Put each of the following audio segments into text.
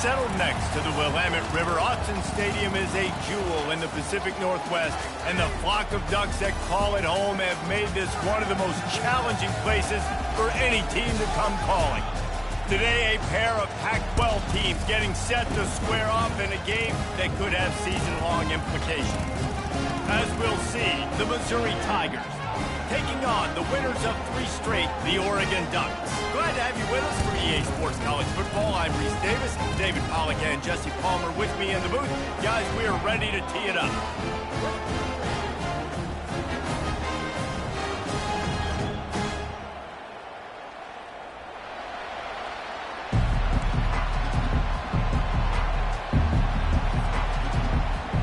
Settled next to the Willamette River, Autzen Stadium is a jewel in the Pacific Northwest, and the flock of ducks that call it home have made this one of the most challenging places for any team to come calling. Today, a pair of Pac-12 teams getting set to square off in a game that could have season-long implications. As we'll see, the Missouri Tigers taking on the winners of 3 straight, the Oregon Ducks. Glad to have you with us for EA Sports College Football. I'm Reese Davis, David Pollack and Jesse Palmer with me in the booth. Guys, we are ready to tee it up.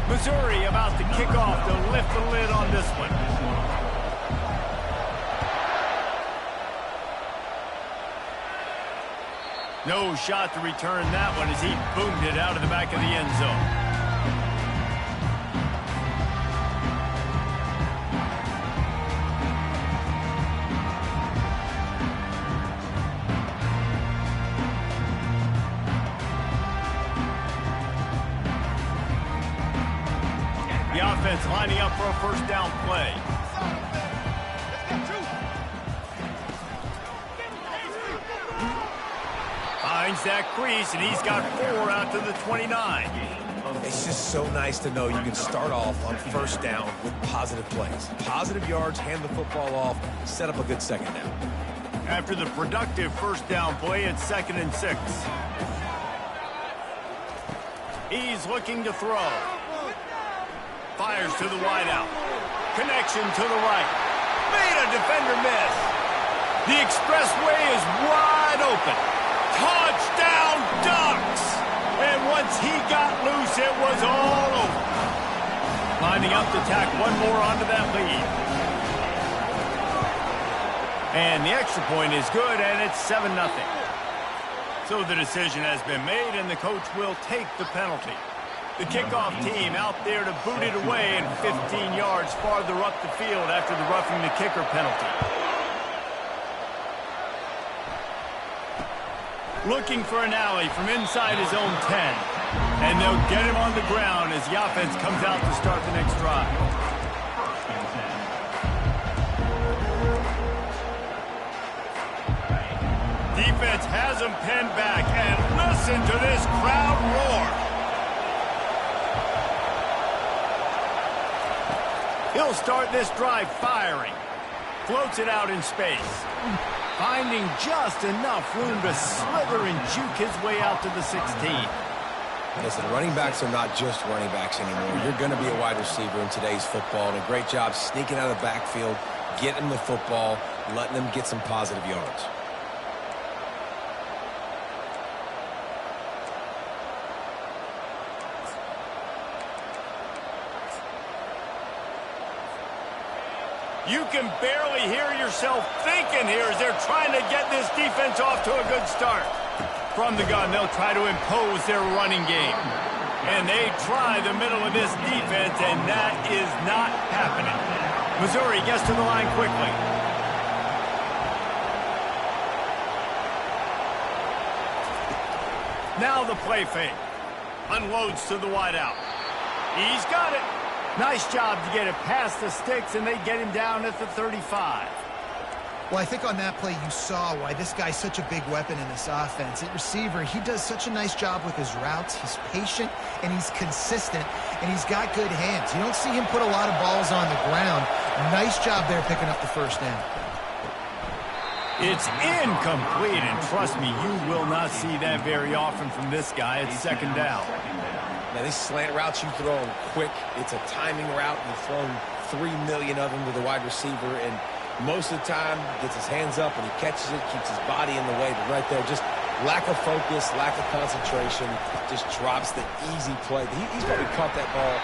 Missouri about to kick off to lift the lid on this one. No shot to return that one as he boomed it out of the back of the end zone. The offense lining up for a first down play. Finds that crease, and he's got 4 out to the 29. It's just so nice to know you can start off on first down with positive plays. Positive yards, hand the football off, set up a good second down. After the productive first down play, it's 2nd and 6. He's looking to throw. Fires to the wideout. Connection to the right. Made a defender miss. The expressway is wide open. Touchdown, Ducks! And once he got loose, it was all over. Lining up to tack one more onto that lead. And the extra point is good, and it's 7-0. So the decision has been made, and the coach will take the penalty. The kickoff team out there to boot it away and 15 yards farther up the field after the roughing the kicker penalty. Looking for an alley from inside his own 10. And they'll get him on the ground as the offense comes out to start the next drive. Defense has him pinned back, and listen to this crowd roar. He'll start this drive firing. Floats it out in space. Finding just enough room to slither and juke his way out to the 16. Listen, running backs are not just running backs anymore. You're going to be a wide receiver in today's football, and a great job sneaking out of the backfield, getting them the football, letting them get some positive yards. You can barely hear yourself thinking here as they're trying to get this defense off to a good start. From the gun, they'll try to impose their running game. And they try the middle of this defense, and that is not happening. Missouri gets to the line quickly. Now the play fake. Unloads to the wideout. He's got it. Nice job to get it past the sticks, and they get him down at the 35. Well, I think on that play you saw why this guy's such a big weapon in this offense. At receiver, he does such a nice job with his routes. He's patient, and he's consistent, and he's got good hands. You don't see him put a lot of balls on the ground. Nice job there picking up the first down. It's incomplete, and trust me, you will not see that very often from this guy. It's 2nd down. Now, these slant routes you throw them quick. It's a timing route. You've thrown 3 million of them to the wide receiver, and most of the time gets his hands up and he catches it, keeps his body in the way. But right there, just lack of focus, lack of concentration, just drops the easy play. He's probably caught that ball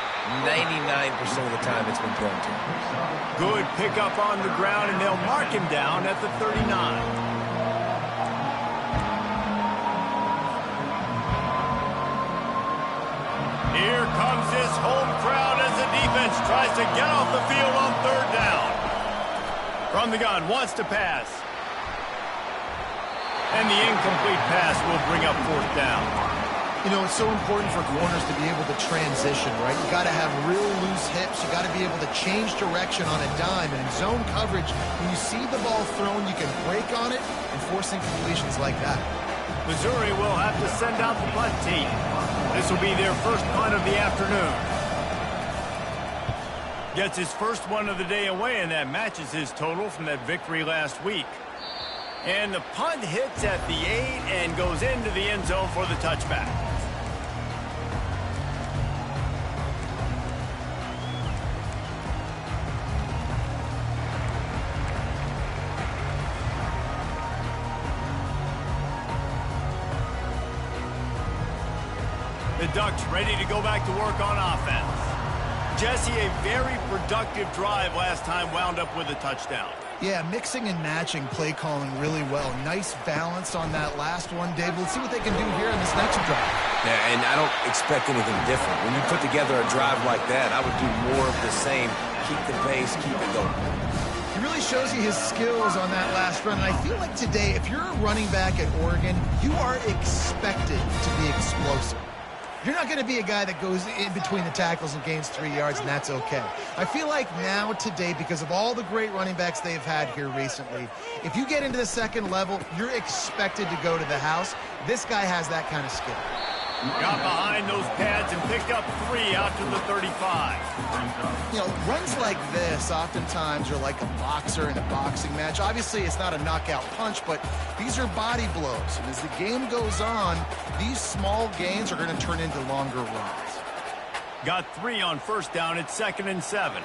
99% of the time it's been thrown to him. Good pickup on the ground, and they'll mark him down at the 39. Here comes this home crowd as the defense tries to get off the field on 3rd down. From the gun, wants to pass. And the incomplete pass will bring up 4th down. You know, it's so important for corners to be able to transition, right? You got to have real loose hips. You got to be able to change direction on a dime. And in zone coverage, when you see the ball thrown, you can break on it and force incompletions like that. Missouri will have to send out the punt team. This will be their first punt of the afternoon. Gets his first one of the day away, and that matches his total from that victory last week. And the punt hits at the 8 and goes into the end zone for the touchback. The Ducks ready to go back to work on offense. Jesse, a very productive drive last time wound up with a touchdown. Yeah, mixing and matching play calling really well. Nice balance on that last one, Dave. Let's see what they can do here in this next drive. Yeah, and I don't expect anything different. When you put together a drive like that, I would do more of the same. Keep the pace, keep it going. He really shows you his skills on that last run. And I feel like today, if you're a running back at Oregon, you are expected to be explosive. You're not going to be a guy that goes in between the tackles and gains 3 yards, and that's okay. I feel like now, today, because of all the great running backs they've had here recently, if you get into the second level, you're expected to go to the house. This guy has that kind of skill. Got behind those pads and picked up 3 out to the 35. You know, runs like this oftentimes are like a boxer in a boxing match. Obviously, it's not a knockout punch, but these are body blows. And as the game goes on, these small gains are going to turn into longer runs. Got 3 on first down. It's 2nd and 7.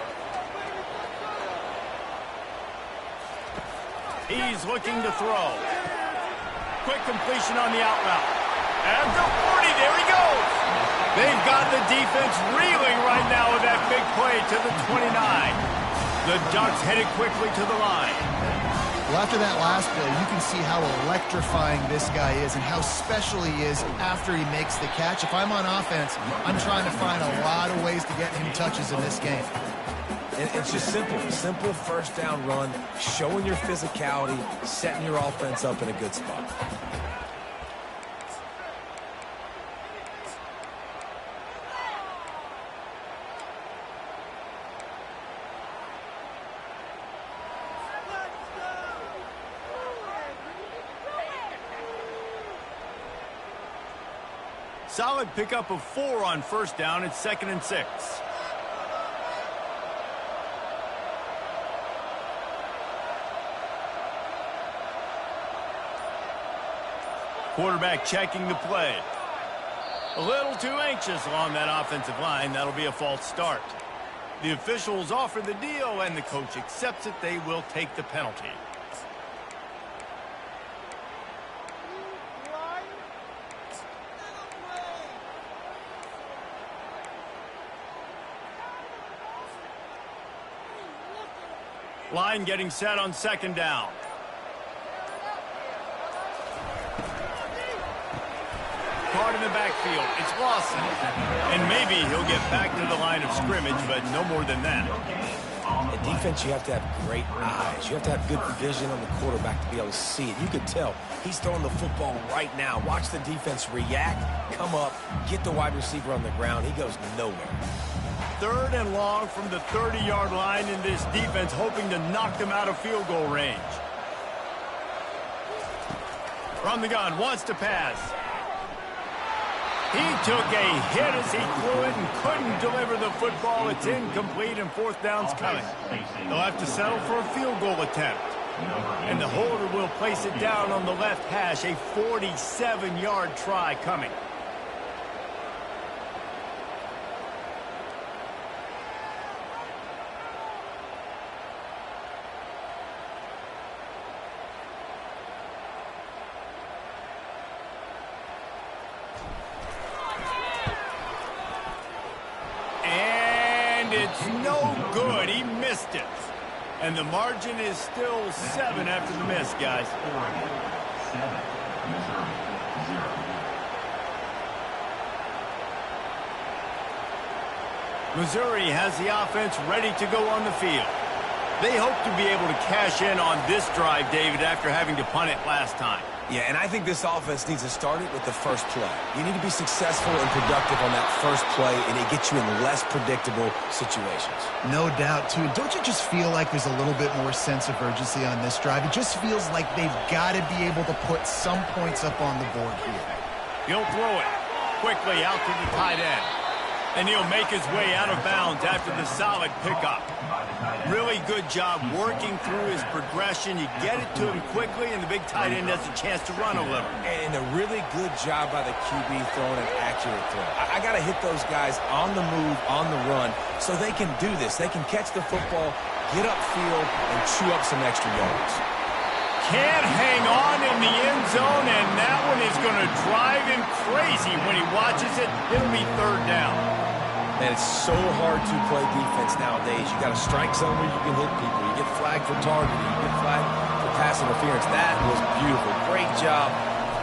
He's looking to throw. Quick completion on the out route. At the 40, there he goes. They've got the defense reeling right now with that big play to the 29. The Ducks headed quickly to the line. Well, after that last play, you can see how electrifying this guy is and how special he is after he makes the catch. If I'm on offense, I'm trying to find a lot of ways to get him touches in this game. And it's just simple. Simple first down run, showing your physicality, setting your offense up in a good spot. Solid pickup of 4 on first down. It's 2nd and 6. Quarterback checking the play. A little too anxious along that offensive line. That'll be a false start. The officials offer the deal, and the coach accepts it. They will take the penalty. Line getting set on 2nd down. Caught in the backfield. It's Lawson. And maybe he'll get back to the line of scrimmage, but no more than that. In defense, you have to have great eyes. You have to have good vision on the quarterback to be able to see it. You can tell he's throwing the football right now. Watch the defense react, come up, get the wide receiver on the ground. He goes nowhere. 3rd and long from the 30-yard line, in this defense hoping to knock them out of field goal range. From the gun, wants to pass. He took a hit as he threw it and couldn't deliver the football. It's incomplete, and 4th down's coming. They'll have to settle for a field goal attempt. And the holder will place it down on the left hash. A 47-yard try coming. It's no good. He missed it. And the margin is still 7 after the miss, guys. Missouri has the offense ready to go on the field. They hope to be able to cash in on this drive, David, after having to punt it last time. Yeah, and I think this offense needs to start it with the first play. You need to be successful and productive on that first play, and it gets you in less predictable situations. No doubt, too. Don't you just feel like there's a little bit more sense of urgency on this drive? It just feels like they've got to be able to put some points up on the board here. He'll throw it quickly out to the tight end. And he'll make his way out of bounds after the solid pickup. Really good job working through his progression. You get it to him quickly, and the big tight end has a chance to run a little. And a really good job by the QB throwing an accurate throw. I got to hit those guys on the move, on the run, so they can do this. They can catch the football, get upfield, and chew up some extra yards. Can't hang on in the end zone, and that one is going to drive him crazy when he watches it. It'll be third down. Man, it's so hard to play defense nowadays. You got a strike zone where you can hit people. You get flagged for targeting. You get flagged for pass interference. That was beautiful. Great job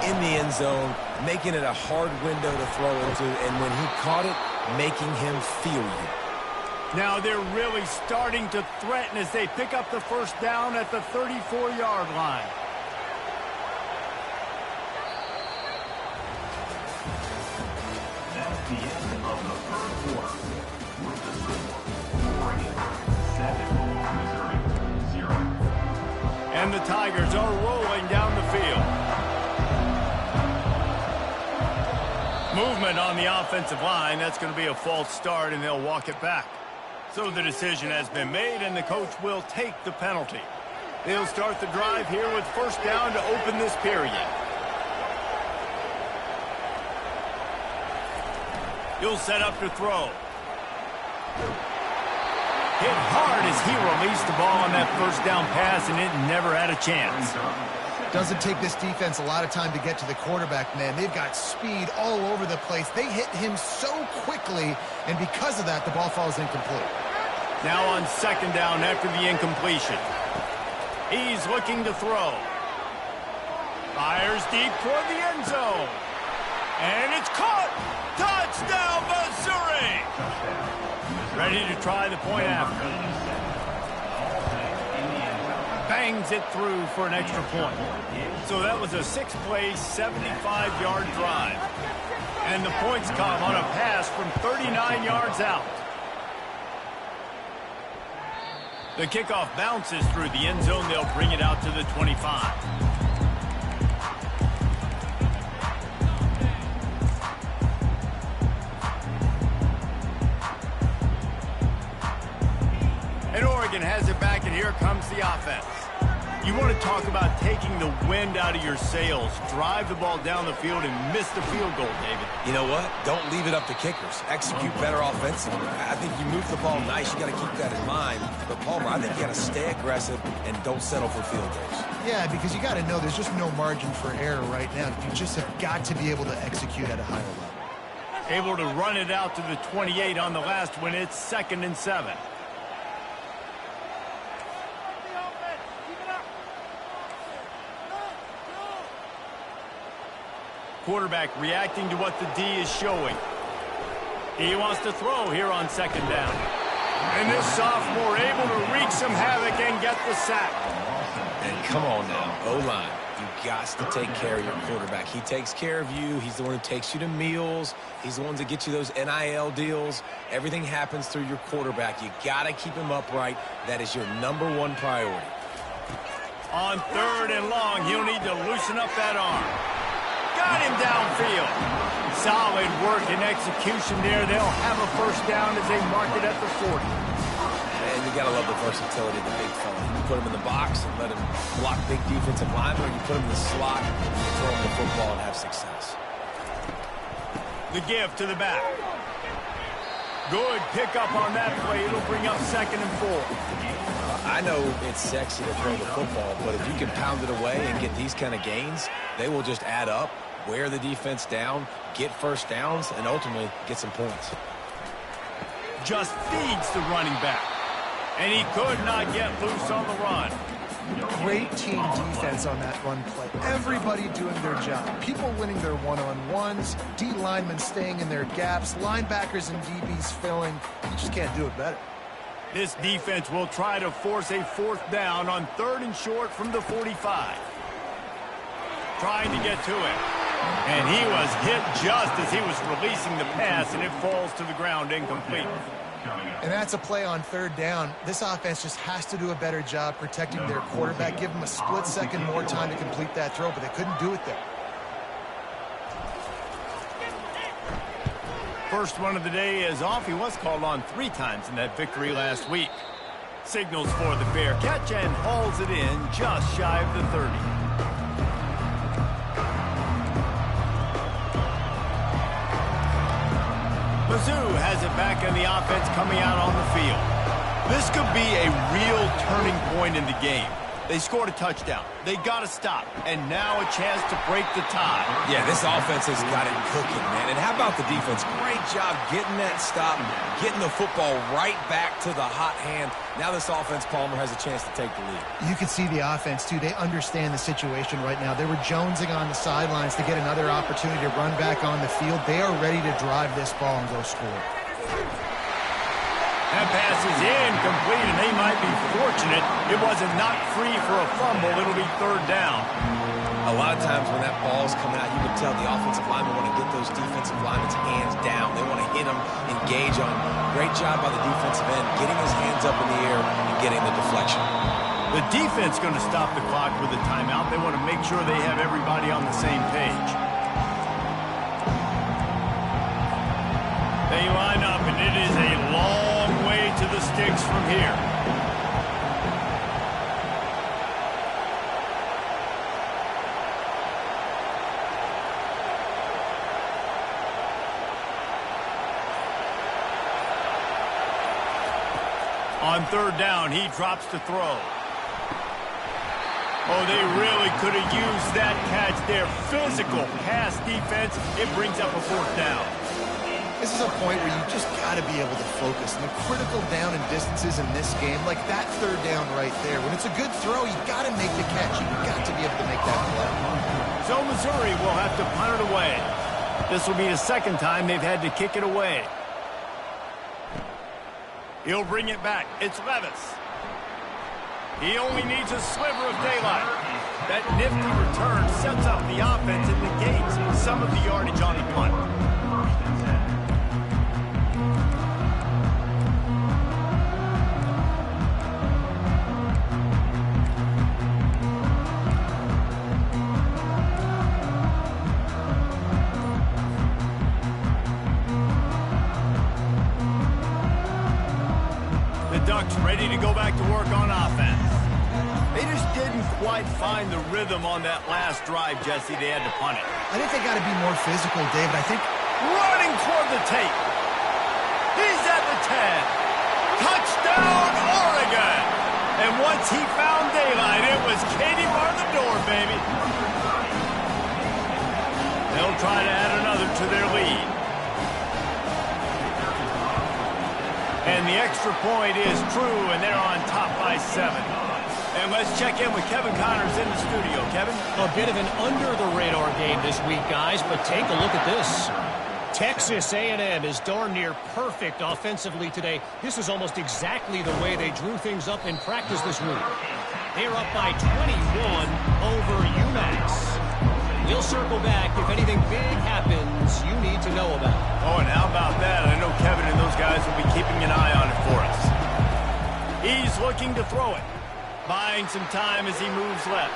in the end zone, making it a hard window to throw into, and when he caught it, making him feel you. Now they're really starting to threaten as they pick up the first down at the 34-yard line. That's the end of the first quarter. With the score, Oregon 7, Missouri 0. And the Tigers are rolling down the field. Movement on the offensive line. That's going to be a false start, and they'll walk it back. So the decision has been made, and the coach will take the penalty. They'll start the drive here with first down to open this period. He'll set up to throw. Hit hard as he released the ball on that first down pass, and it never had a chance. Doesn't take this defense a lot of time to get to the quarterback, man. They've got speed all over the place. They hit him so quickly, and because of that, the ball falls incomplete. Now on second down after the incompletion. He's looking to throw. Fires deep toward the end zone. And it's caught! Touchdown, Missouri! Ready to try the point after. Bangs it through for an extra point. So that was a 6-play, 75-yard drive. And the points come on a pass from 39 yards out. The kickoff bounces through the end zone. They'll bring it out to the 25. And Oregon has it back, and here comes the offense. You want to talk about taking the wind out of your sails. Drive the ball down the field and miss the field goal, David. You know what? Don't leave it up to kickers. Execute better offensively. I think you move the ball nice. You got to keep that in mind. But, Palmer, I think you got to stay aggressive and don't settle for field goals. Yeah, because you got to know there's just no margin for error right now. You just have got to be able to execute at a higher level. Able to run it out to the 28 on the last one. It's 2nd and 7. Quarterback reacting to what the D is showing. He wants to throw here on second down. And this sophomore able to wreak some havoc and get the sack. And come on now, O-line. You got to take care of your quarterback. He takes care of you. He's the one who takes you to meals. He's the one that gets you those NIL deals. Everything happens through your quarterback. You got to keep him upright. That is your #1 priority. On 3rd and long, he'll need to loosen up that arm. Got him downfield. Solid work and execution there. They'll have a first down as they mark it at the 40. And you got to love the versatility of the big fella. You put him in the box and let him block big defensive linemen, or you put him in the slot and throw him the football and have success. The give to the back. Good pickup on that play. It'll bring up 2nd and 4. I know it's sexy to throw the football, but if you can pound it away and get these kind of gains, they will just add up, wear the defense down, get first downs, and ultimately get some points. Just feeds the running back. And he could not get loose on the run. Great team defense on that run play. Everybody doing their job. People winning their one-on-ones, D linemen staying in their gaps, linebackers and DBs filling. You just can't do it better. This defense will try to force a 4th down on 3rd and short from the 45. Trying to get to it. And he was hit just as he was releasing the pass, and it falls to the ground incomplete. And that's a play on 3rd down. This offense just has to do a better job protecting their quarterback. Give him a split second more time to complete that throw, but they couldn't do it there. First one of the day is off. He was called on 3 times in that victory last week. Signals for the fair catch and hauls it in just shy of the 30. Mizzou has it back in the offense coming out on the field. This could be a real turning point in the game. They scored a touchdown. They got to stop. And now a chance to break the tie. Yeah, this offense has got it cooking, man. And how about the defense? Great job getting that stop, getting the football right back to the hot hand. Now this offense, Palmer, has a chance to take the lead. You can see the offense, too. They understand the situation right now. They were jonesing on the sidelines to get another opportunity to run back on the field. They are ready to drive this ball and go score. That pass is incomplete, and they might be fortunate it wasn't knocked free for a fumble. It'll be 3rd down. A lot of times when that ball's coming out, you can tell the offensive linemen want to get those defensive linemen's hands down. They want to hit them, engage on. Great job by the defensive end, getting his hands up in the air and getting the deflection. The defense going to stop the clock with a timeout. They want to make sure they have everybody on the same page. They line up, and it is a long way to the sticks from here. On 3rd down, he drops to throw. Oh, they really could have used that catch there. Physical pass defense. It brings up a 4th down. This is a point where you just got to be able to focus. And the critical down and distances in this game, like that 3rd down right there, when it's a good throw, you got to make the catch. You've got to be able to make that play. So Missouri will have to punt it away. This will be the 2nd time they've had to kick it away. He'll bring it back. It's Levis. He only needs a sliver of daylight. That nifty return sets up the offense and negates some of the yardage on the punt. Ducks ready to go back to work on offense. They just didn't quite find the rhythm on that last drive, Jesse. They had to punt it. I think they got to be more physical, David. I think running toward the tape. He's at the 10. Touchdown, Oregon. And once he found daylight, it was Katie bar the door, baby. They'll try to add another to their lead. And the extra point is true, and they're on top by 7. And let's check in with Kevin Connors in the studio. Kevin? A bit of an under-the-radar game this week, guys, but take a look at this. Texas A&M is darn near perfect offensively today. This is almost exactly the way they drew things up in practice this week. They're up by 21 over UMass. We'll circle back if anything big happens you need to know about. Oh, and how about that? I know Kevin and those guys will be keeping an eye on it for us. He's looking to throw it, buying some time as he moves left.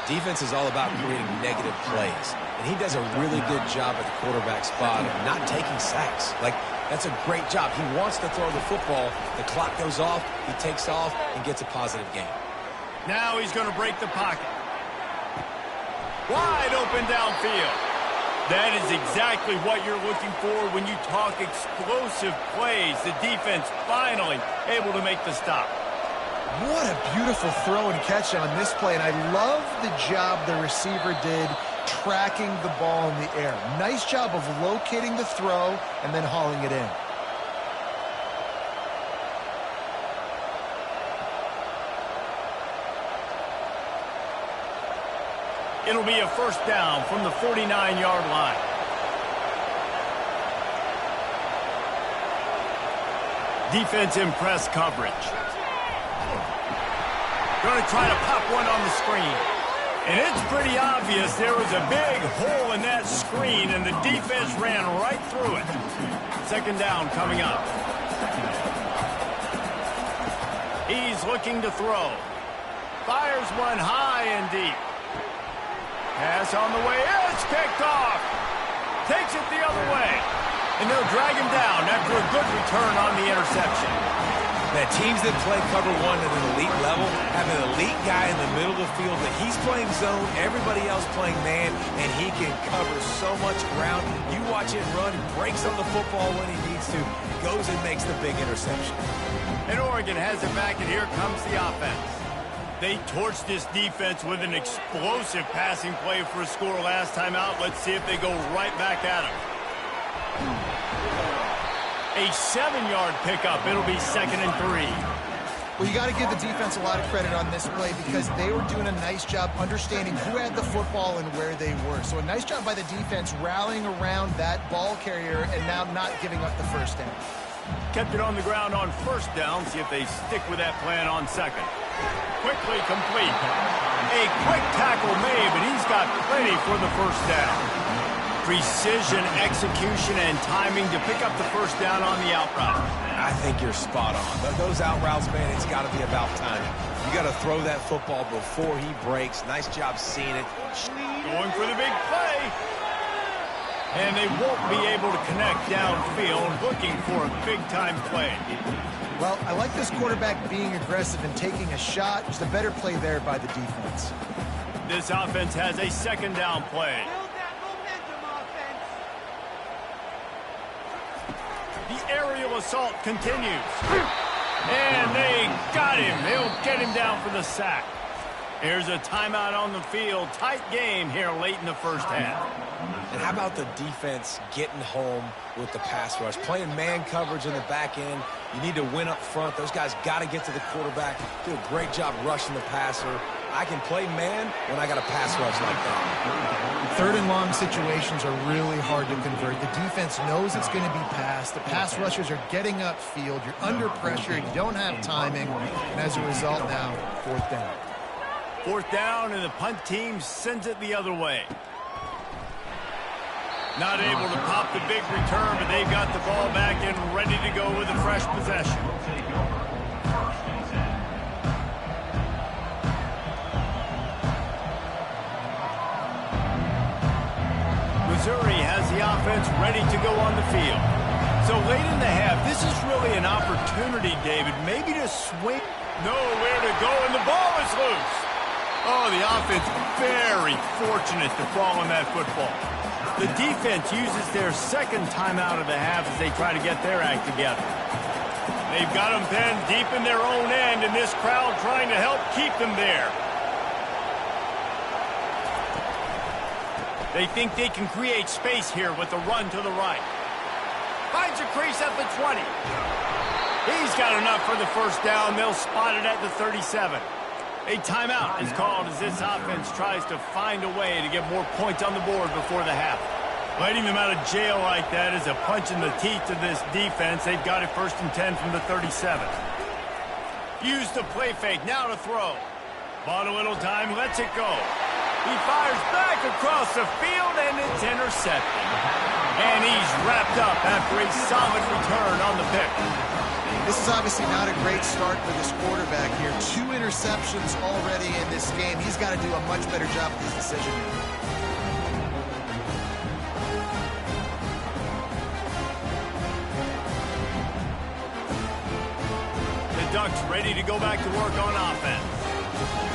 Defense is all about creating negative plays, and he does a really good job at the quarterback spot of not taking sacks. Like, that's a great job. He wants to throw the football. The clock goes off, he takes off, and gets a positive gain. Now he's going to break the pocket. Wide open downfield. That is exactly what you're looking for when you talk explosive plays. The defense finally able to make the stop. What a beautiful throw and catch on this play. And I love the job the receiver did tracking the ball in the air. Nice job of locating the throw and then hauling it in. It'll be a 1st down from the 49-yard line. Defense in press coverage. Going to try to pop one on the screen. And it's pretty obvious there was a big hole in that screen, and the defense ran right through it. Second down coming up. He's looking to throw. Fires one high and deep. Pass on the way. It's picked off. Takes it the other way. And they'll drag him down after a good return on the interception. Man, teams that play cover one at an elite level have an elite guy in the middle of the field that he's playing zone, everybody else playing man, and he can cover so much ground. You watch him run, breaks on the football when he needs to, goes and makes the big interception. And Oregon has it back, and here comes the offense. They torched this defense with an explosive passing play for a score last time out. Let's see if they go right back at him. A 7-yard pickup. It'll be 2nd and 3. Well, you got to give the defense a lot of credit on this play because they were doing a nice job understanding who had the football and where they were. So a nice job by the defense rallying around that ball carrier and now not giving up the first down. Kept it on the ground on first down. See if they stick with that plan on second. Quickly complete. A quick tackle made, but he's got plenty for the first down. Precision, execution, and timing to pick up the first down on the out route. I think you're spot on. Those out routes, man, it's got to be about timing. You got to throw that football before he breaks. Nice job seeing it. Going for the big play. And they won't be able to connect downfield, looking for a big-time play. Well, I like this quarterback being aggressive and taking a shot. Just a better play there by the defense. This offense has a second down play. The aerial assault continues. And they got him. They'll get him down for the sack. Here's a timeout on the field. Tight game here late in the first half. And how about the defense getting home with the pass rush? Playing man coverage in the back end. You need to win up front. Those guys got to get to the quarterback. Do a great job rushing the passer. I can play man when I got a pass rush like that. 3rd and long situations are really hard to convert. The defense knows it's going to be passed. The pass rushers are getting upfield. You're under pressure. You don't have timing. And as a result now, 4th down. 4th down, and the punt team sends it the other way. Not able to pop the big return, but they've got the ball back and ready to go with a fresh possession. Missouri has the offense ready to go on the field. So late in the half, this is really an opportunity, David, maybe to swing. Nowhere to go, and the ball is loose. Oh, the offense very fortunate to fall on that football. The defense uses their second timeout of the half as they try to get their act together. They've got them pinned deep in their own end, and this crowd trying to help keep them there. They think they can create space here with the run to the right. Finds a crease at the 20. He's got enough for the first down. They'll spot it at the 37. A timeout is called as this offense tries to find a way to get more points on the board before the half. Letting them out of jail like that is a punch in the teeth to this defense. They've got it 1st and 10 from the 37. Use the play fake, now to throw. Bought a little time, lets it go. He fires back across the field, and it's intercepted. And he's wrapped up after a solid return on the pick. This is obviously not a great start for this quarterback here. 2 interceptions already in this game. He's got to do a much better job with his decision-making. The Ducks ready to go back to work on offense.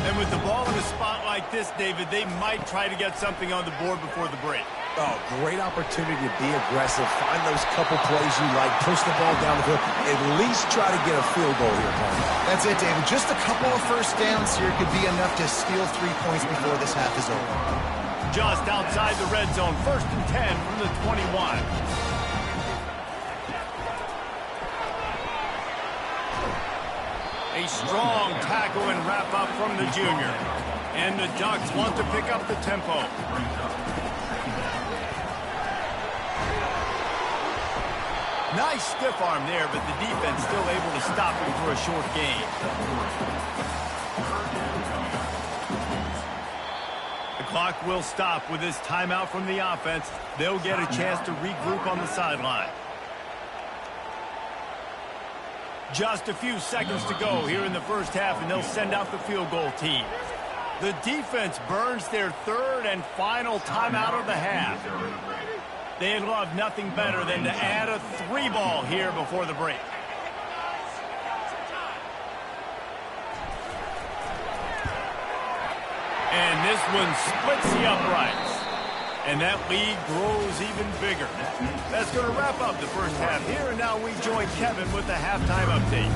And with the ball in a spot like this, David, they might try to get something on the board before the break. Oh, great opportunity to be aggressive. Find those couple plays you like. Push the ball down the field. At least try to get a field goal here, Paul. That's it, David. Just a couple of first downs here could be enough to steal 3 points before this half is over. Just outside the red zone. 1st and 10 from the 21. A strong tackle and wrap up from the junior. And the Ducks want to pick up the tempo. Nice stiff arm there, but the defense still able to stop him for a short gain. The clock will stop with this timeout from the offense. They'll get a chance to regroup on the sideline. Just a few seconds to go here in the first half, and they'll send out the field goal team. The defense burns their third and final timeout of the half. They'd love nothing better than to add a 3-ball here before the break. And this one splits the uprights. And that lead grows even bigger. That's going to wrap up the first half here, and now we join Kevin with the halftime update.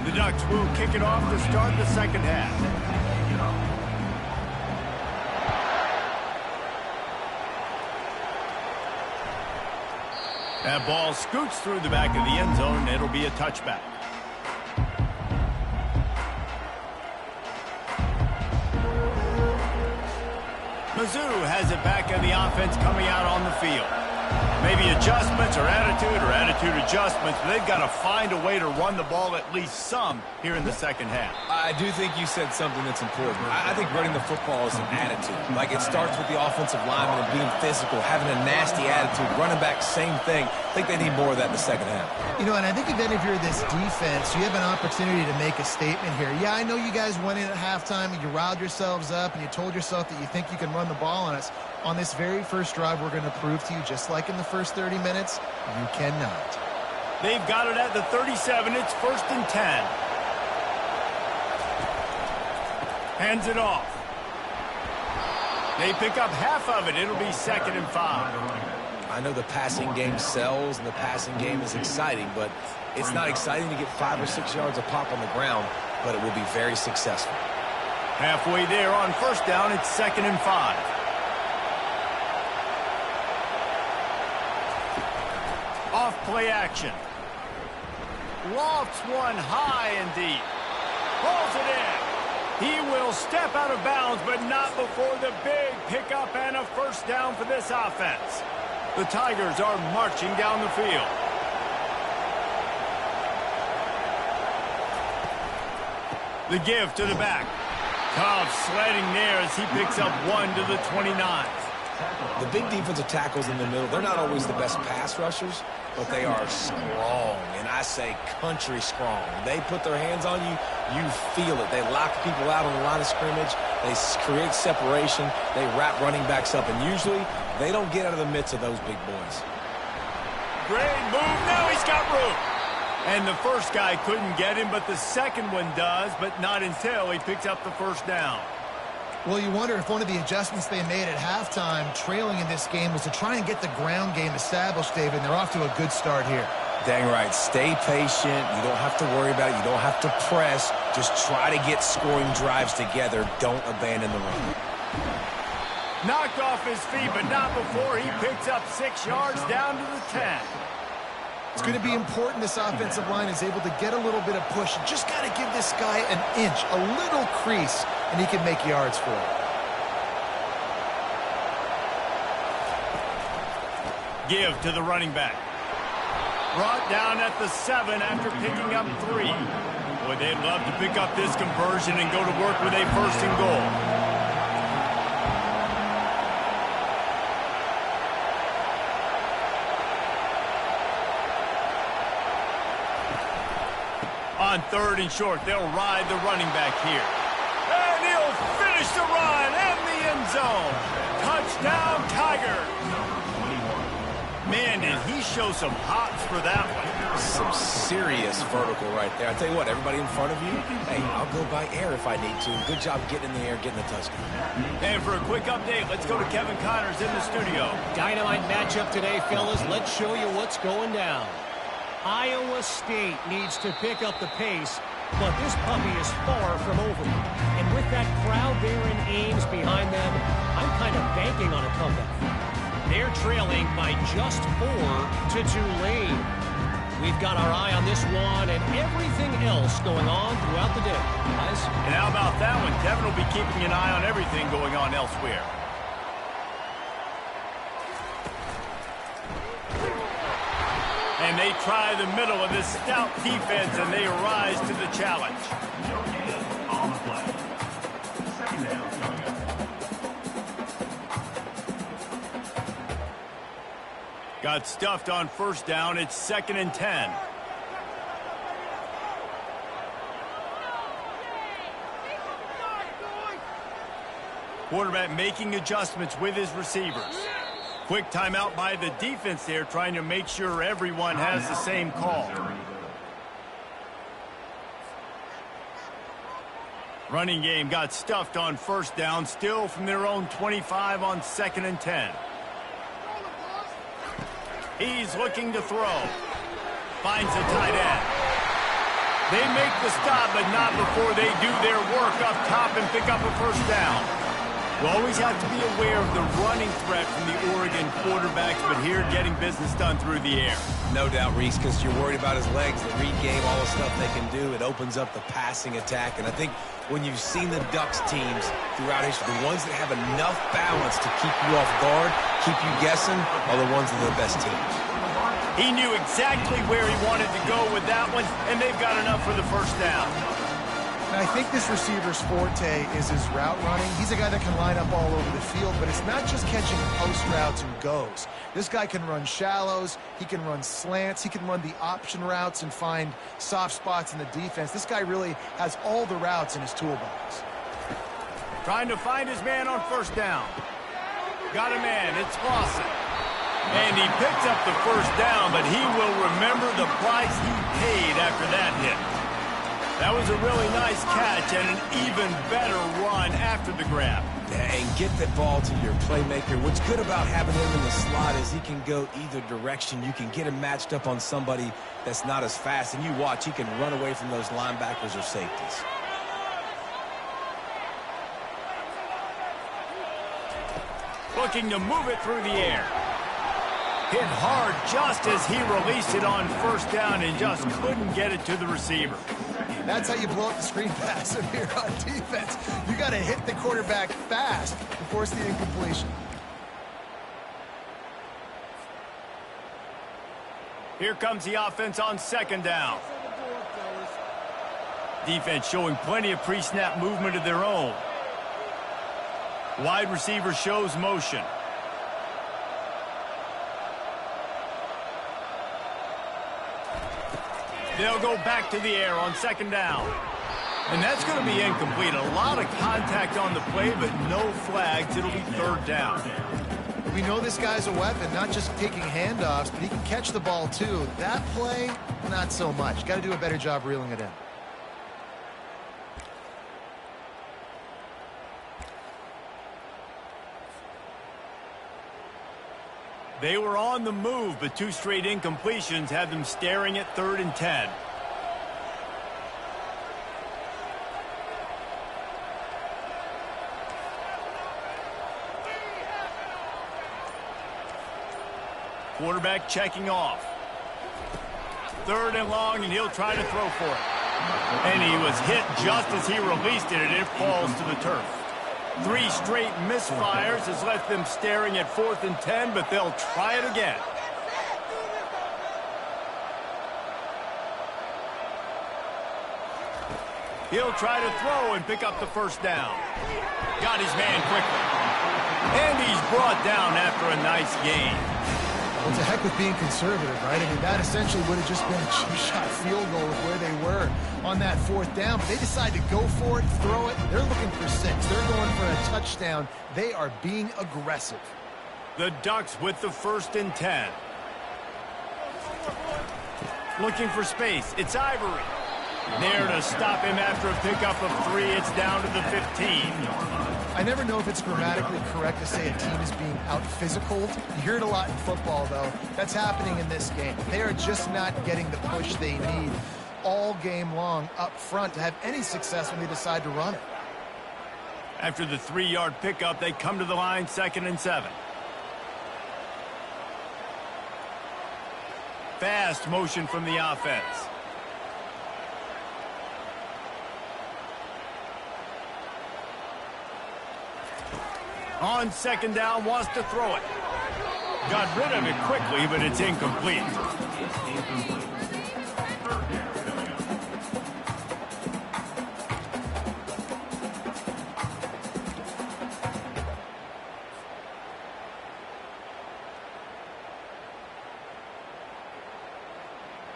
The Ducks will kick it off to start the second half. That ball scoots through the back of the end zone, and it'll be a touchback. Mizzou has it back in the offense coming out on the field. Maybe adjustments or attitude adjustments, but they've got to find a way to run the ball at least some here in the second half. I do think you said something that's important. I think running the football is an attitude. Like, it starts with the offensive lineman and being physical, having a nasty attitude. Running back, same thing. I think they need more of that in the second half. You know, and I think even if you're this defense, you have an opportunity to make a statement here. Yeah, I know you guys went in at halftime and you riled yourselves up and you told yourself that you think you can run the ball on us. On this very first drive, we're going to prove to you, just like in the first 30 minutes, you cannot. They've got it at the 37. It's 1st and 10. Hands it off. They pick up half of it. It'll be 2nd and 5. I know the passing game sells and the passing game is exciting, but it's not exciting to get 5 or 6 yards a pop on the ground, but it will be very successful. Halfway there on 1st down, it's 2nd and 5. Off play action. Lofts one high and deep. Pulls it in. He will step out of bounds, but not before the big pickup and a 1st down for this offense. The Tigers are marching down the field. The give to the back. Cobb sledding there as he picks up 1 to the 29. The big defensive tackles in the middle, they're not always the best pass rushers, but they are strong, and I say country strong. They put their hands on you, you feel it. They lock people out on the line of scrimmage. They create separation. They wrap running backs up, and usually they don't get out of the midst of those big boys. Great move. Now he's got room. And the first guy couldn't get him, but the second one does, but not until he picks up the 1st down. Well, you wonder if one of the adjustments they made at halftime, trailing in this game, was to try and get the ground game established, David, and they're off to a good start here. Dang right. Stay patient. You don't have to worry about it. You don't have to press. Just try to get scoring drives together. Don't abandon the run. Knocked off his feet, but not before he picks up 6 yards down to the 10. It's going to be important this offensive line is able to get a little bit of push. Just got to give this guy an inch, a little crease, and he can make yards for it. Give to the running back. Brought down at the 7 after picking up 3. Boy, they'd love to pick up this conversion and go to work with a 1st and goal. On 3rd and short, they'll ride the running back here. And he'll finish the run and the end zone. Touchdown, Tigers. Man, did he show some hops for that one. Some serious vertical right there. I tell you what, everybody in front of you, hey, I'll go by air if I need to. Good job getting in the air, getting the touchdown. And for a quick update, let's go to Kevin Connors in the studio. Dynamite matchup today, fellas. Let's show you what's going down. Iowa State needs to pick up the pace, but this puppy is far from over. And with that crowd there in Ames behind them, I'm kind of banking on a comeback. They're trailing by just 4 to Tulane. We've got our eye on this one and everything else going on throughout the day, guys. And how about that one? Kevin will be keeping an eye on everything going on elsewhere. And they try the middle of this stout defense, and they rise to the challenge. No gain on the play. Second down coming up. Got stuffed on first down. It's 2nd and 10. Quarterback making adjustments with his receivers. Quick timeout by the defense there, trying to make sure everyone has the same call. Running game got stuffed on first down, still from their own 25 on 2nd and 10. He's looking to throw. Finds a tight end. They make the stop, but not before they do their work up top and pick up a first down. We'll always have to be aware of the running threat from the Oregon quarterbacks, but here getting business done through the air. No doubt, Reese, because you're worried about his legs, the read game, all the stuff they can do. It opens up the passing attack. And I think when you've seen the Ducks teams throughout history, the ones that have enough balance to keep you off guard, keep you guessing, are the ones that are the best teams. He knew exactly where he wanted to go with that one, and they've got enough for the first down. And I think this receiver's forte is his route running. He's a guy that can line up all over the field, but it's not just catching post routes and goes. This guy can run shallows, he can run slants, he can run the option routes and find soft spots in the defense. This guy really has all the routes in his toolbox. Trying to find his man on first down. Got a man, it's Lawson. And he picks up the first down, but he will remember the price he paid after that hit. That was a really nice catch and an even better run after the grab. And get the ball to your playmaker. What's good about having him in the slot is he can go either direction. You can get him matched up on somebody that's not as fast, and you watch, he can run away from those linebackers or safeties. Looking to move it through the air. Hit hard just as he released it on first down and just couldn't get it to the receiver. That's how you blow up the screen pass if you're on defense. You got to hit the quarterback fast and force the incompletion. Here comes the offense on second down. Defense showing plenty of pre-snap movement of their own. Wide receiver shows motion. They'll go back to the air on second down. And that's going to be incomplete. A lot of contact on the play, but no flags. It'll be third down. We know this guy's a weapon, not just taking handoffs, but he can catch the ball too. That play, not so much. Got to do a better job reeling it in. They were on the move, but two straight incompletions had them staring at 3rd and 10. Quarterback checking off. 3rd and long, and he'll try to throw for it. And he was hit just as he released it, and it falls to the turf. 3 straight misfires has left them staring at 4th and 10, but they'll try it again. He'll try to throw and pick up the first down. Got his man quickly. And he's brought down after a nice gain. Well, to heck with being conservative, right? I mean, that essentially would have just been a cheap-shot field goal with where they were on that 4th down. But they decide to go for it, throw it. They're looking for 6. They're going for a touchdown. They are being aggressive. The Ducks with the 1st and 10. Looking for space. It's Ivory. There to stop him after a pickup of 3. It's down to the 15. I never know if it's grammatically correct to say a team is being out-physicaled. You hear it a lot in football, though. That's happening in this game. They are just not getting the push they need all game long up front to have any success when they decide to run it. After the 3-yard pickup, they come to the line 2nd and 7. Fast motion from the offense. On second down, wants to throw it. Got rid of it quickly, but it's incomplete. Incomplete. Third down coming up.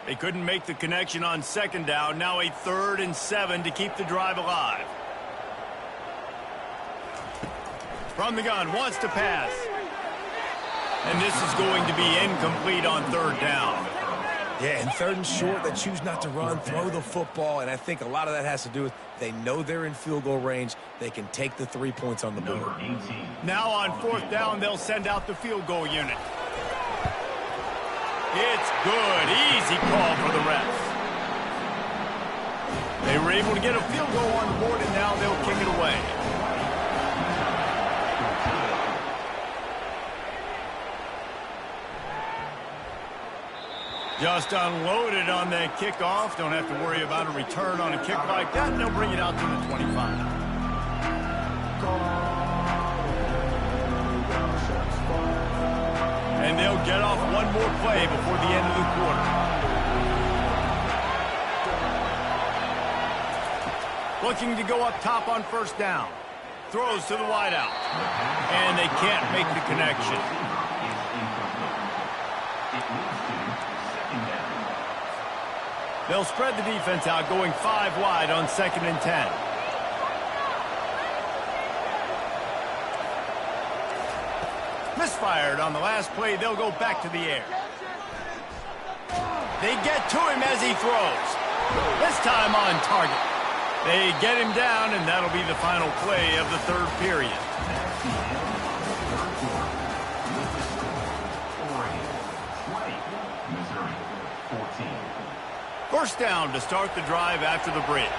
They couldn't make the connection on second down. Now a 3rd and 7 to keep the drive alive. From the gun, wants to pass. And this is going to be incomplete on 3rd down. Yeah, and 3rd and short, they choose not to run, throw the football, and I think a lot of that has to do with they know they're in field goal range. They can take the 3 points on the board. Number 18. Now on 4th down, they'll send out the field goal unit. It's good. Easy call for the refs. They were able to get a field goal on the board, and now they'll kick it away. Just unloaded on that kickoff. Don't have to worry about a return on a kick like that, and they'll bring it out to the 25. And they'll get off one more play before the end of the quarter. Looking to go up top on 1st down. Throws to the wideout. And they can't make the connection. They'll spread the defense out, going 5 wide on 2nd and 10. Misfired on the last play. They'll go back to the air. They get to him as he throws. This time on target. They get him down, and that'll be the final play of the 3rd period. First down to start the drive after the break.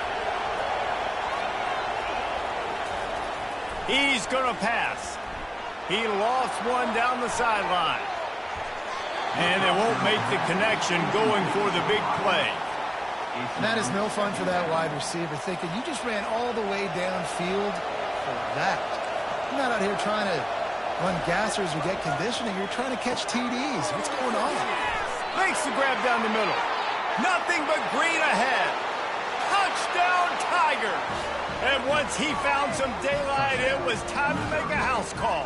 He's going to pass. He lost one down the sideline. And they won't make the connection going for the big play. That is no fun for that wide receiver, thinking you just ran all the way downfield for that. You're not out here trying to run gassers or get conditioning. You're trying to catch TDs. What's going on? Makes the grab down the middle. Nothing but green ahead. Touchdown, Tigers. And once he found some daylight, it was time to make a house call.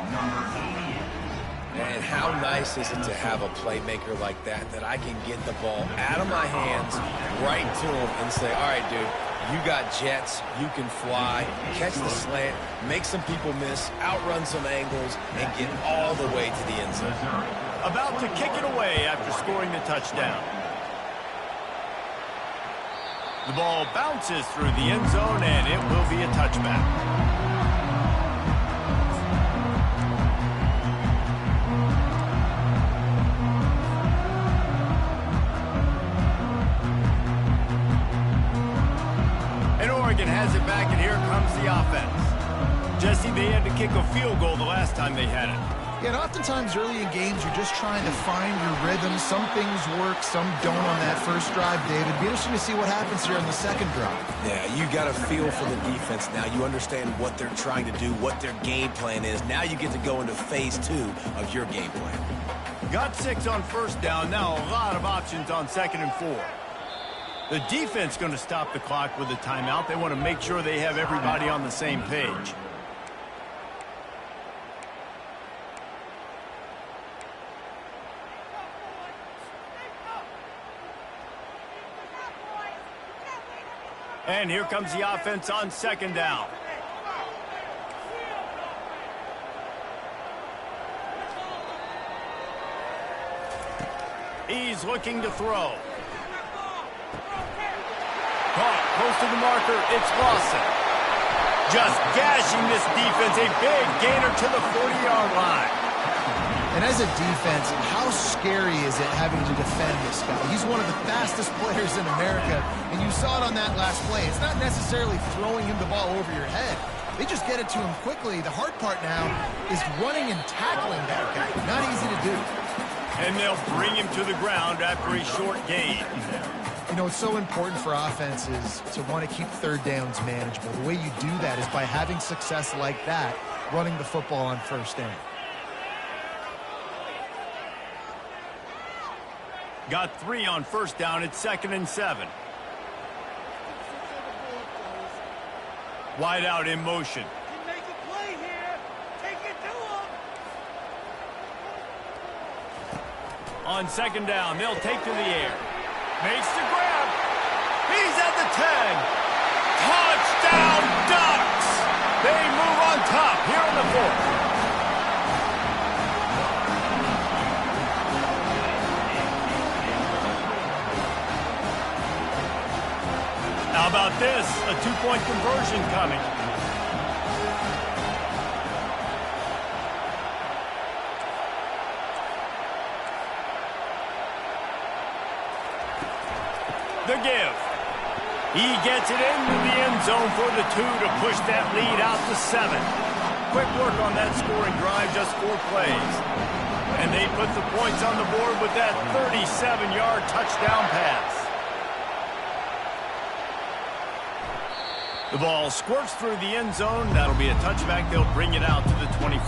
And how nice is it to have a playmaker like that I can get the ball out of my hands, right to him, and say, all right, dude, you got jets, you can fly, catch the slant, make some people miss, outrun some angles, and get all the way to the end zone. About to kick it away after scoring the touchdown. The ball bounces through the end zone, and it will be a touchback. Has it back, and here comes the offense. Jesse, they had to kick a field goal the last time they had it. Yeah, and oftentimes early in games, you're just trying to find your rhythm. Some things work, some don't on that first drive, David. It'd be interesting to see what happens here on the second drive. Yeah, you got a feel for the defense now. You understand what they're trying to do, what their game plan is. Now you get to go into phase 2 of your game plan. Got 6 on first down. Now a lot of options on 2nd and 4. The defense going to stop the clock with a timeout. They want to make sure they have everybody on the same page. And here comes the offense on 2nd down. He's looking to throw. Caught close to the marker. It's Lawson. Just gashing this defense. A big gainer to the 40-yard line. And as a defense, how scary is it having to defend this guy? He's one of the fastest players in America, and you saw it on that last play. It's not necessarily throwing him the ball over your head. They just get it to him quickly. The hard part now is running and tackling that guy. Not easy to do. And they'll bring him to the ground after a short gain. You know, it's so important for offenses to want to keep 3rd downs manageable. The way you do that is by having success like that, running the football on 1st down. Got 3 on first down at 2nd and 7. Wide out in motion. Can make a play here. Take it to him. On 2nd down, they'll take to the air. Makes the grab. He's at the 10. Touchdown, Ducks! They move on top here in the 4th. How about this? A 2-point conversion coming. The give. He gets it into the end zone for the 2 to push that lead out to 7. Quick work on that scoring drive, just 4 plays. And they put the points on the board with that 37-yard touchdown pass. The ball squirts through the end zone. That'll be a touchback. They'll bring it out to the 25.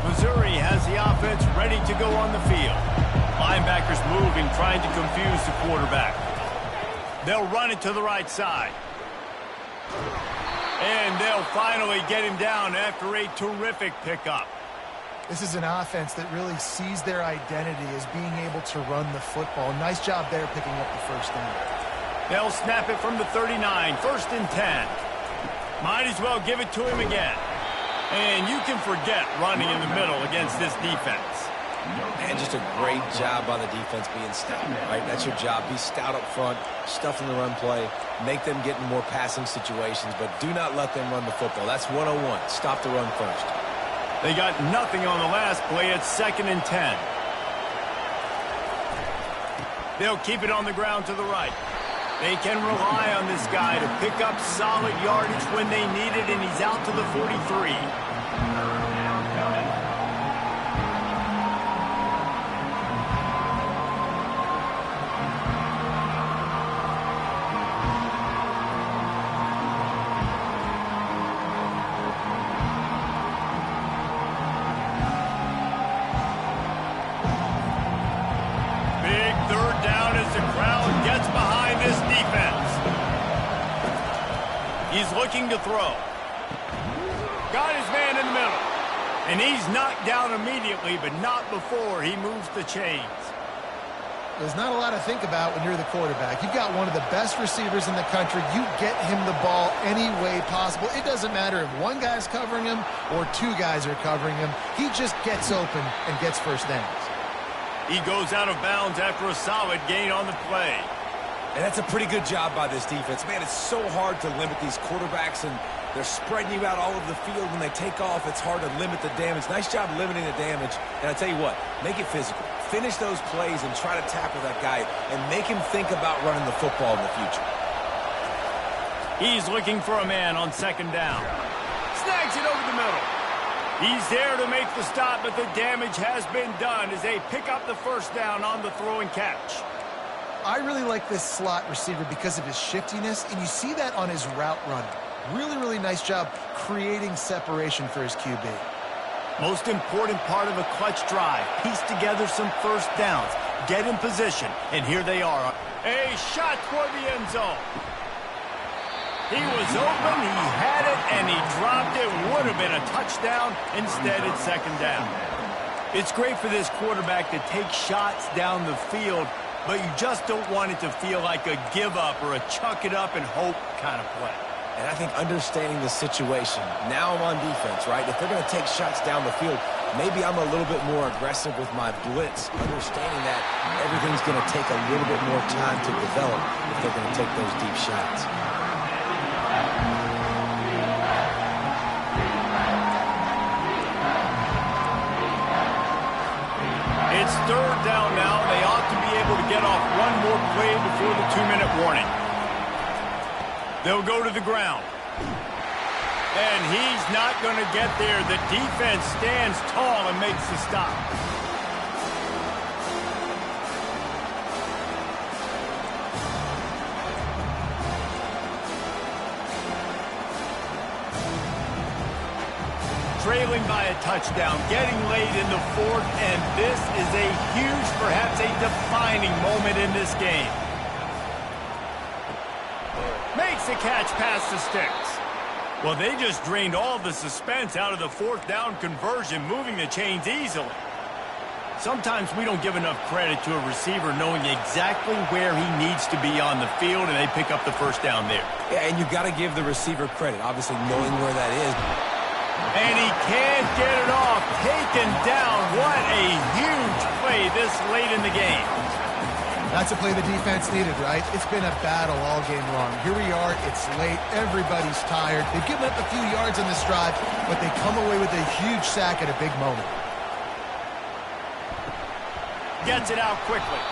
Missouri has the offense ready to go on the field. Linebackers moving, trying to confuse the quarterback. They'll run it to the right side. And they'll finally get him down after a terrific pickup. This is an offense that really sees their identity as being able to run the football. Nice job there picking up the first down. They'll snap it from the 39, 1st and 10. Might as well give it to him again. And you can forget running in the middle against this defense. And just a great job by the defense being stout, right? That's your job. Be stout up front, stuff in the run play, make them get in more passing situations, but do not let them run the football. That's 101. Stop the run first. They got nothing on the last play at 2nd and 10. They'll keep it on the ground to the right. They can rely on this guy to pick up solid yardage when they need it, and he's out to the 43. Looking to throw. Got his man in the middle. And he's knocked down immediately, but not before he moves the chains. There's not a lot to think about when you're the quarterback. You've got one of the best receivers in the country. You get him the ball any way possible. It doesn't matter if one guy's covering him or 2 guys are covering him. He just gets open and gets first downs. He goes out of bounds after a solid gain on the play. And that's a pretty good job by this defense. Man, it's so hard to limit these quarterbacks, and they're spreading you out all over the field. When they take off, it's hard to limit the damage. Nice job limiting the damage. And I tell you what, make it physical. Finish those plays and try to tackle that guy and make him think about running the football in the future. He's looking for a man on 2nd down. Snags it over the middle. He's there to make the stop, but the damage has been done as they pick up the first down on the throw and catch. I really like this slot receiver because of his shiftiness, and you see that on his route running. Really, really nice job creating separation for his QB. Most important part of a clutch drive. Piece together some first downs. Get in position, and here they are. A shot toward the end zone. He was open, he had it, and he dropped it. Would have been a touchdown. Instead, it's 2nd down. It's great for this quarterback to take shots down the field, but you just don't want it to feel like a give-up or a chuck-it-up and hope kind of play. And I think understanding the situation, now I'm on defense, right? If they're going to take shots down the field, maybe I'm a little bit more aggressive with my blitz, understanding that everything's going to take a little bit more time to develop if they're going to take those deep shots. It's 3rd down now. They ought to be able to get off one more play before the 2-minute warning. They'll go to the ground. And he's not going to get there. The defense stands tall and makes the stop. trailing by a touchdown, getting late in the fourth, and this is a huge, perhaps a defining moment in this game. Makes the catch past the sticks. Well, they just drained all the suspense out of the fourth down conversion, moving the chains easily. Sometimes we don't give enough credit to a receiver knowing exactly where he needs to be on the field, and they pick up the first down there. Yeah, and you got to give the receiver credit, obviously knowing where that is. And he can't get it off. Taken down. What a huge play this late in the game. That's a play the defense needed, right? It's been a battle all game long. Here we are. It's late. Everybody's tired. They've given up a few yards on this drive, but they come away with a huge sack at a big moment. Gets it out quickly.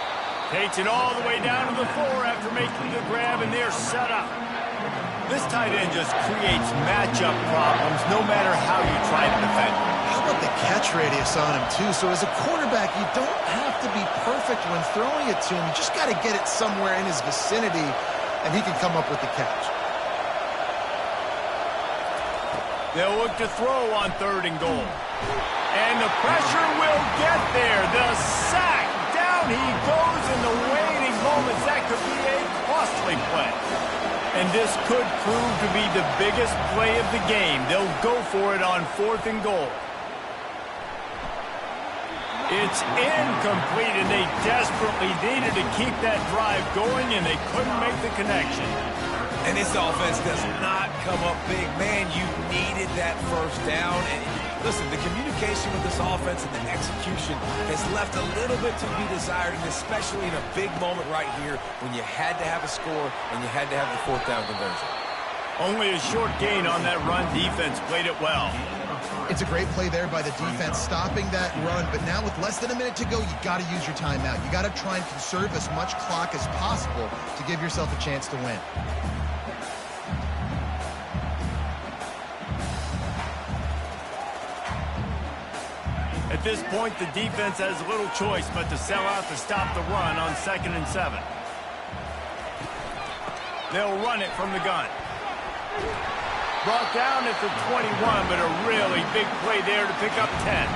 Takes it all the way down to the 4 after making the grab, and they're set up. This tight end just creates matchup problems no matter how you try to defend. How about the catch radius on him, too? So as a quarterback, you don't have to be perfect when throwing it to him. You just got to get it somewhere in his vicinity, and he can come up with the catch. They'll look to throw on 3rd and goal. And the pressure will get there. The sack. Down he goes in the waning moments. That could be a costly play. And this could prove to be the biggest play of the game. They'll go for it on 4th and goal. It's incomplete, and they desperately needed to keep that drive going, and they couldn't make the connection. And this offense does not come up big. Man, you needed that first down. And listen, the communication with this offense and the execution has left a little bit to be desired, and especially in a big moment right here when you had to have a score and you had to have the 4th down conversion. Only a short gain on that run. Defense played it well. It's a great play there by the defense, stopping that run. But now with less than a minute to go, you got to use your timeout. You got to try and conserve as much clock as possible to give yourself a chance to win. At this point, the defense has little choice but to sell out to stop the run on 2nd and 7. They'll run it from the gun. Brought down at the 21, but a really big play there to pick up 10.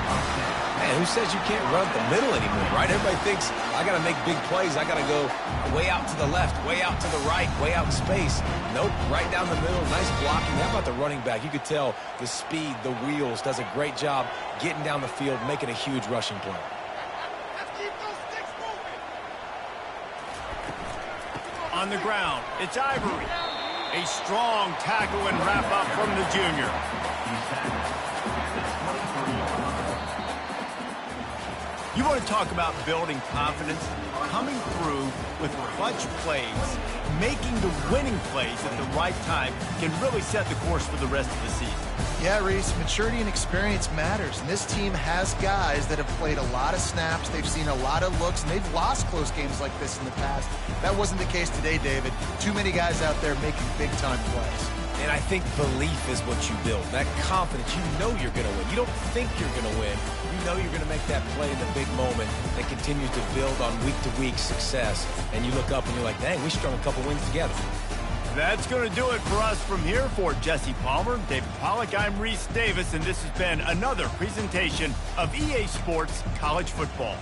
Man, who says you can't run the middle anymore, right? Everybody thinks, I got to make big plays. I got to go way out to the left, way out to the right, way out in space. Nope, right down the middle. Nice blocking. How about the running back? You could tell the speed, the wheels, does a great job getting down the field, making a huge rushing play. Let's keep those sticks moving. On the ground, it's Ivory. A strong tackle and wrap up from the junior. You want to talk about building confidence? Coming through with clutch plays, making the winning plays at the right time can really set the course for the rest of the season. Yeah, Reese, maturity and experience matters. And this team has guys that have played a lot of snaps. They've seen a lot of looks, and they've lost close games like this in the past. That wasn't the case today, David. Too many guys out there making big-time plays. And I think belief is what you build. That confidence, you know you're going to win. You don't think you're going to win. You know you're going to make that play in the big moment that continues to build on week-to-week success. And you look up and you're like, dang, we strung a couple wins together. That's going to do it for us from here. For Jesse Palmer, David Pollack, I'm Reese Davis, and this has been another presentation of EA Sports College Football.